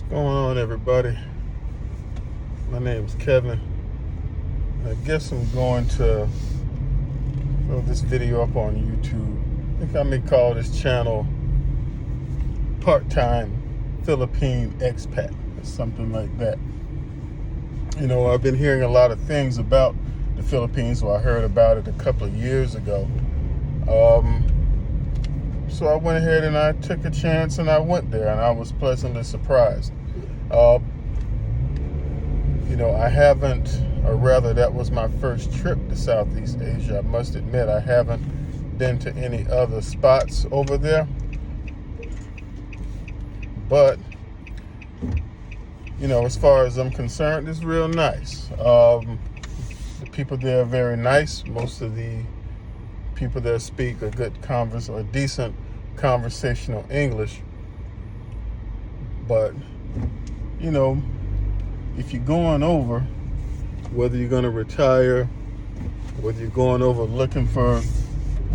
Going on, everybody? My name's Kevin. I guess I'm going to throw this video up on YouTube. I think I may call this channel Part-Time Philippine Expat or something like that. You know, I've been hearing a lot of things about the Philippines. Well, I heard about it a couple of years ago. So I went ahead and I took a chance and I went there, and I was pleasantly surprised. You know, I haven't, or rather that was my first trip to Southeast Asia. I must admit I haven't been to any other spots over there. But, you know, as far as I'm concerned, it's real nice. The people there are very nice. Most of the people there speak a good or decent conversational English. But, you know, if you're going over, whether you're going to retire, whether you're going over looking for,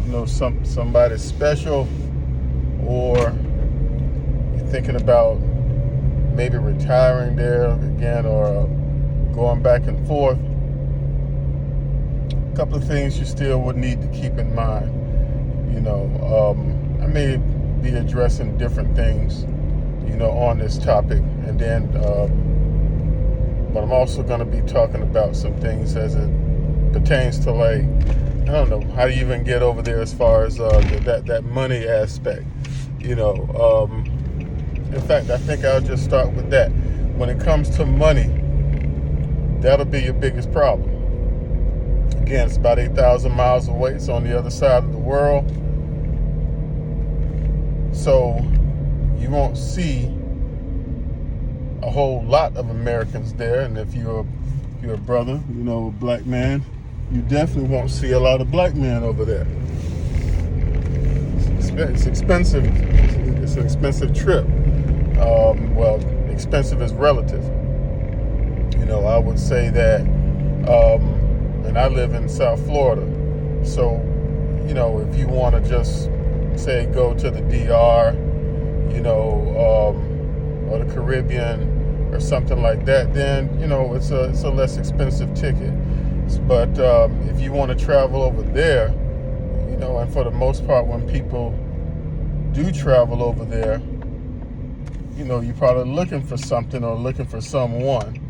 you know, somebody special, or you're thinking about maybe retiring there again, or going back and forth, a couple of things you still would need to keep in mind. You know, I may be addressing different things, you know, on this topic, and then but I'm also going to be talking about some things as it pertains to, like, I don't know, how do you even get over there as far as that money aspect, you know. In fact, I think I'll just start with that. When it comes to money, that'll be your biggest problem. Again, it's about 8,000 miles away. It's on the other side of the world. So you won't see a whole lot of Americans there. And if you're a brother, you know, a black man, you definitely won't see a lot of black men over there. It's expensive. It's an expensive trip. Well, expensive is relative. You know, I would say that, and I live in South Florida. So, you know, if you want to just say go to the DR, you know, or the Caribbean or something like that, then, you know, it's a less expensive ticket. But if you want to travel over there, you know, and for the most part, when people do travel over there, you know, you're probably looking for something or looking for someone,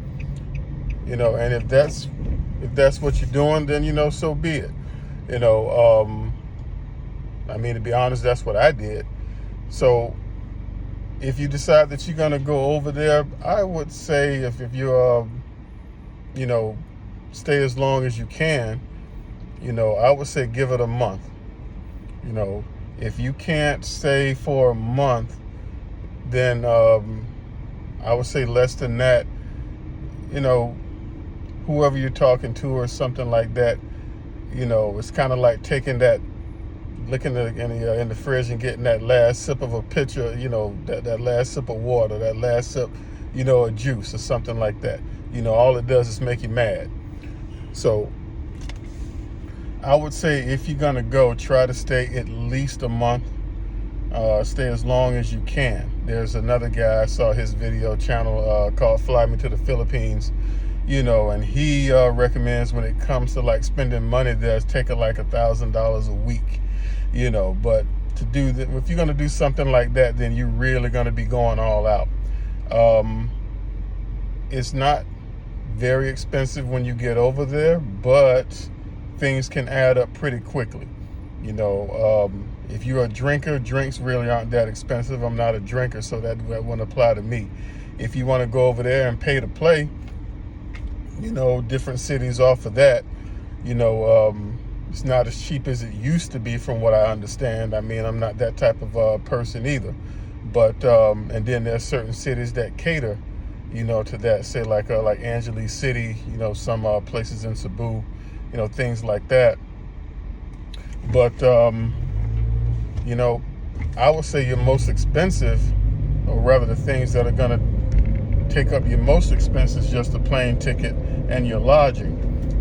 you know, and if that's what you're doing, then, you know, so be it. You know, I mean, to be honest, that's what I did. So if you decide that you're going to go over there, I would say if you're, you know, stay as long as you can, you know, I would say give it a month. You know, if you can't stay for a month, then I would say less than that. You know, whoever you're talking to or something like that, you know, it's kind of like taking that, looking in the fridge and getting that last sip of a pitcher, you know, that last sip of water, that last sip, you know, of juice or something like that. You know, all it does is make you mad. So I would say if you're going to go, try to stay at least a month. Stay as long as you can. There's another guy, I saw his video channel called Fly Me to the Philippines, you know, and he recommends when it comes to like spending money there, take it like $1,000 a week, you know. But to do that, if you're going to do something like that, then you're really going to be going all out. It's not very expensive when you get over there, but things can add up pretty quickly. You know, if you're a drinker, drinks really aren't that expensive. I'm not a drinker, so that wouldn't apply to me. If you want to go over there and pay to play, you know, different cities offer that. You know, it's not as cheap as it used to be from what I understand. I mean, I'm not that type of person either. But, and then there's certain cities that cater, you know, to that. Say like Angeles City, you know, some places in Cebu, you know, things like that. But, you know, I would say your most expensive, or rather the things that are going to take up your most expenses, just the plane ticket and your lodging.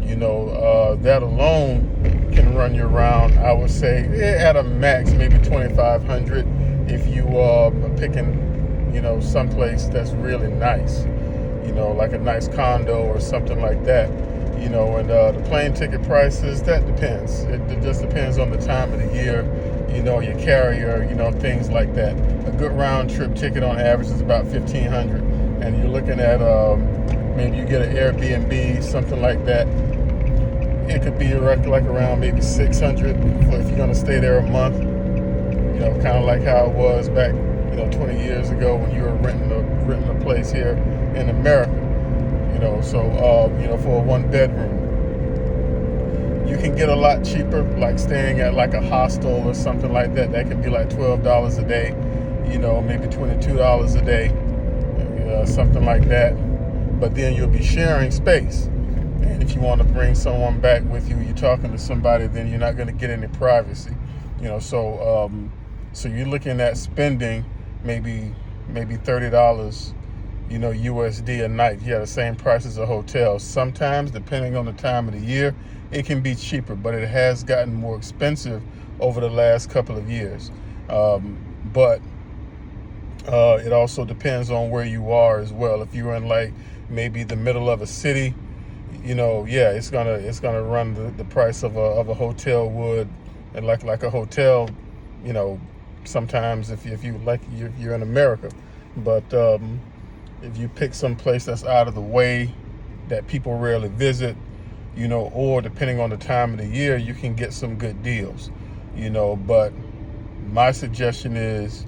You know, that alone can run you around, I would say, at a max, maybe $2,500 if you are picking, someplace that's really nice, like a nice condo or something like that. And the plane ticket prices, that depends. It just depends on the time of the year, your carrier, things like that. A good round trip ticket on average is about $1,500, and you're looking at maybe you get an Airbnb, something like that. It could be like around maybe $600 if you're gonna stay there a month. Kind of like how it was back, 20 years ago when you were renting a place here in America. For a one bedroom, you can get a lot cheaper, like staying at like a hostel or something like that. That can be like $12 a day, maybe $22 a day, something like that. But then you'll be sharing space. And if you want to bring someone back with you, you're talking to somebody, then you're not going to get any privacy. So you're looking at spending maybe $30, USD a night. You have the same price as a hotel. Sometimes, depending on the time of the year, it can be cheaper, but it has gotten more expensive over the last couple of years. But it also depends on where you are as well. If you're in like maybe the middle of a city, it's gonna run the price of a hotel would, and like a hotel, sometimes if you're in America. But if you pick some place that's out of the way that people rarely visit, or depending on the time of the year, you can get some good deals, but my suggestion is,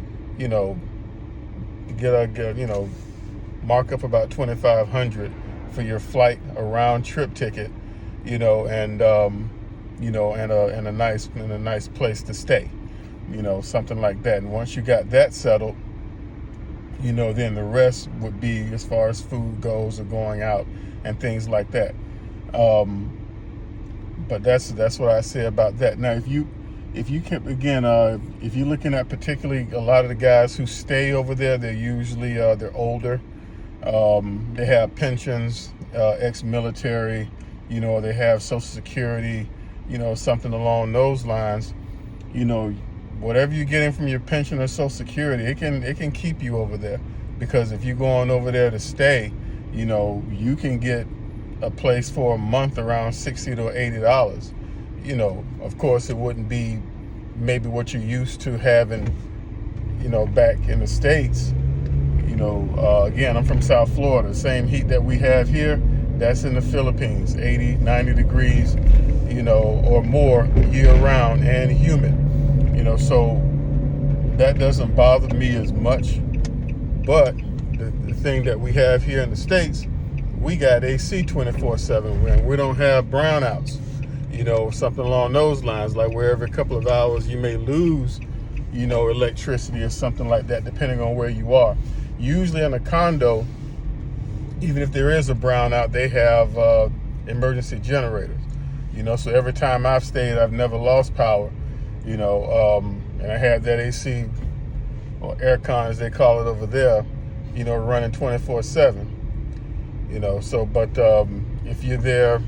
mark up about $2,500 for your flight, a round trip ticket, and a nice place to stay, something like that. And once you got that settled, then the rest would be as far as food goes or going out and things like that. But that's what I say about that. Now, if you're looking at particularly a lot of the guys who stay over there, they're usually they're older. They have pensions, ex-military, they have Social Security, something along those lines. Whatever you're getting from your pension or Social Security, it can keep you over there, because if you're going over there to stay, you can get a place for a month around $60 to $80. Of course, it wouldn't be maybe what you're used to having, back in the States. Again, I'm from South Florida. The same heat that we have here, that's in the Philippines, 80, 90 degrees, or more year round and humid. So that doesn't bother me as much. But the thing that we have here in the States, we got AC 24/7, and we don't have brownouts, something along those lines, like where every couple of hours you may lose, electricity or something like that, depending on where you are. Usually in a condo, even if there is a brownout, they have emergency generators, so every time I've stayed, I've never lost power, and I had that AC, or aircon as they call it over there, running 24/7, but if you're there,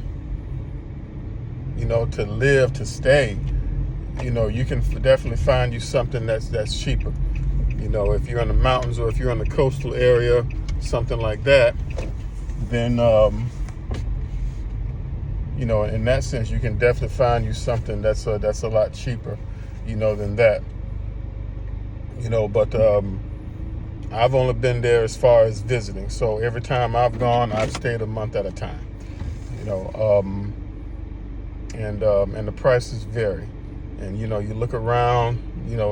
to live, to stay, you can definitely find you something that's cheaper. If you're in the mountains or if you're in the coastal area, something like that, then, in that sense, you can definitely find you something that's a lot cheaper, than that. But I've only been there as far as visiting. So every time I've gone, I've stayed a month at a time, and the prices vary. And, you look around,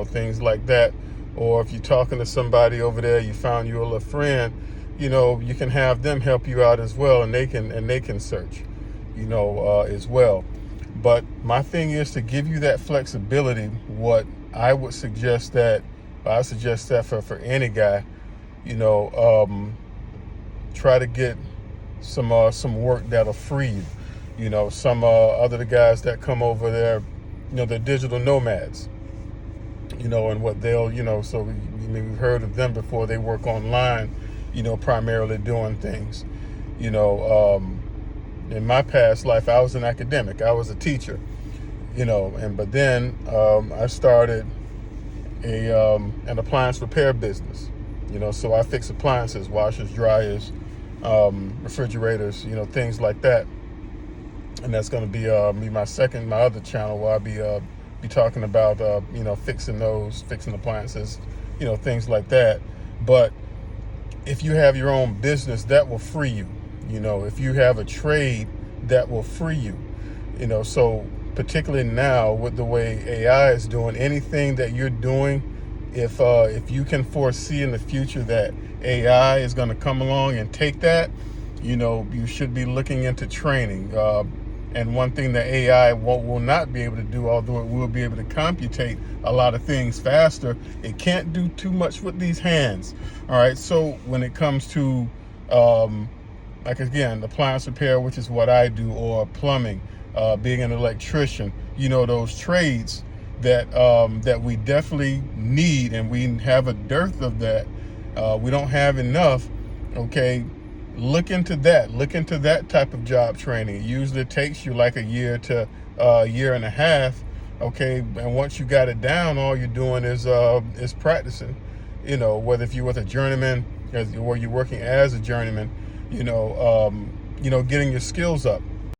things like that. Or if you're talking to somebody over there, you found you a little friend, you can have them help you out as well, and they can search, as well. But my thing is to give you that flexibility. What I would suggest that for any guy, try to get some work that'll free you. Some other guys that come over there, they're digital nomads. And what they'll, so we've heard of them before. They work online, primarily doing things. In my past life, I was an academic. I was a teacher, but then I started an appliance repair business. So I fix appliances, washers, dryers, refrigerators, things like that. And that's going to be my other channel where I'll be talking about fixing appliances, things like that. But if you have your own business, that will free you. If you have a trade, that will free you. So particularly now with the way AI is doing, anything that you're doing, if you can foresee in the future that AI is going to come along and take that, you should be looking into training. And one thing that AI will not be able to do, although it will be able to computate a lot of things faster, it can't do too much with these hands. All right. So when it comes to, like again, appliance repair, which is what I do, or plumbing, being an electrician, those trades that we definitely need, and we have a dearth of that. We don't have enough. Okay. Look into that type of job training. It usually takes you like a year to a year and a half. Okay. And once you got it down, all you're doing is practicing, whether if you're with a journeyman or you're working as a journeyman, getting your skills up.